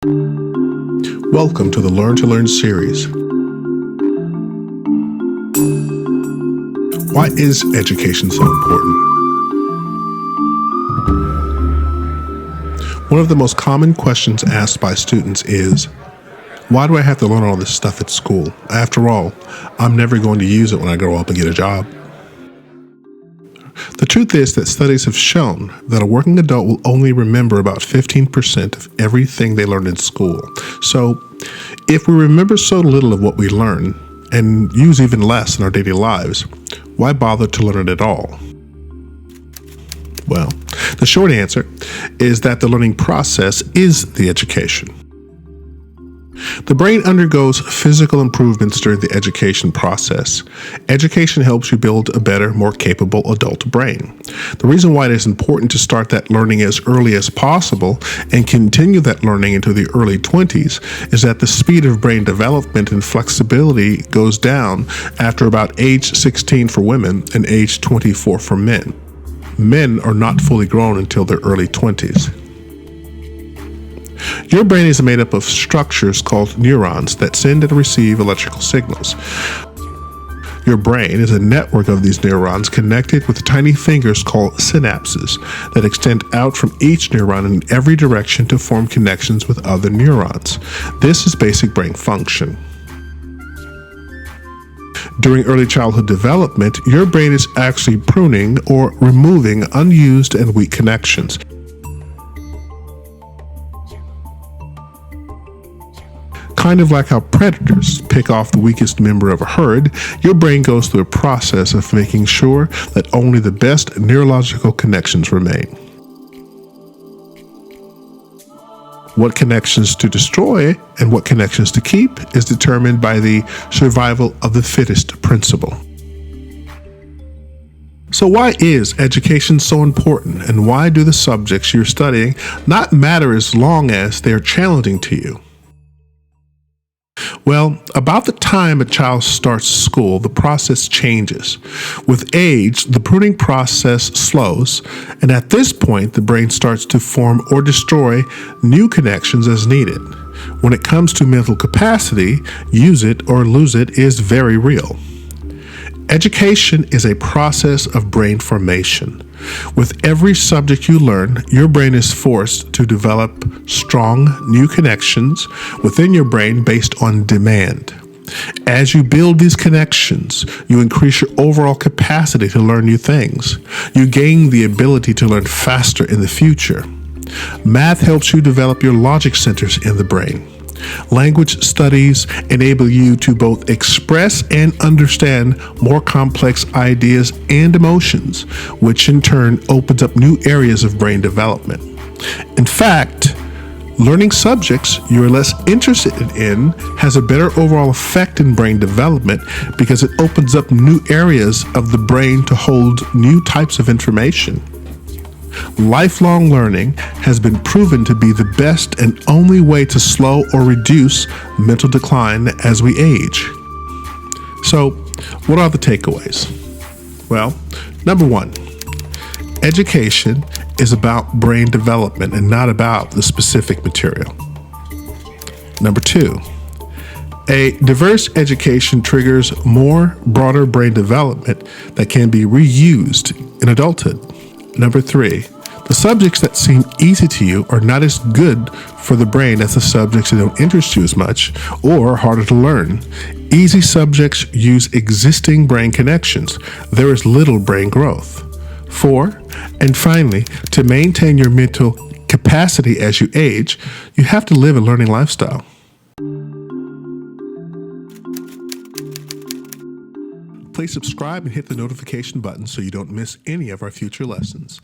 Welcome to the Learn to Learn series. Why is education so important? One of the most common questions asked by students is, why do I have to learn all this stuff at school? After all, I'm never going to use it when I grow up and get a job. The truth is that studies have shown that a working adult will only remember about 15% of everything they learned in school. So, if we remember so little of what we learn and use even less in our daily lives, why bother to learn it at all? Well, the short answer is that the learning process is the education. The brain undergoes physical improvements during the education process. Education helps you build a better, more capable adult brain. The reason why it is important to start that learning as early as possible and continue that learning into the early 20s is that the speed of brain development and flexibility goes down after about age 16 for women and age 24 for men. Men are not fully grown until their early 20s. Your brain is made up of structures called neurons that send and receive electrical signals. Your brain is a network of these neurons connected with tiny fingers called synapses that extend out from each neuron in every direction to form connections with other neurons. This is basic brain function. During early childhood development, your brain is actually pruning or removing unused and weak connections. Kind of like how predators pick off the weakest member of a herd, your brain goes through a process of making sure that only the best neurological connections remain. What connections to destroy and what connections to keep is determined by the survival of the fittest principle. So why is education so important, and why do the subjects you're studying not matter as long as they are challenging to you? Well, about the time a child starts school, the process changes. With age, the pruning process slows, and at this point, the brain starts to form or destroy new connections as needed. When it comes to mental capacity, use it or lose it is very real. Education is a process of brain formation. With every subject you learn, your brain is forced to develop strong new connections within your brain based on demand. As you build these connections, you increase your overall capacity to learn new things. You gain the ability to learn faster in the future. Math helps you develop your logic centers in the brain. Language studies enable you to both express and understand more complex ideas and emotions, which in turn opens up new areas of brain development. In fact, learning subjects you're less interested in has a better overall effect in brain development because it opens up new areas of the brain to hold new types of information. Lifelong learning has been proven to be the best and only way to slow or reduce mental decline as we age. So, what are the takeaways? Well, number one, education is about brain development and not about the specific material. Number two, a diverse education triggers more broader brain development that can be reused in adulthood. Number three, the subjects that seem easy to you are not as good for the brain as the subjects that don't interest you as much or are harder to learn. Easy subjects use existing brain connections. There is little brain growth. 4, and finally, to maintain your mental capacity as you age, you have to live a learning lifestyle. Please subscribe and hit the notification button so you don't miss any of our future lessons.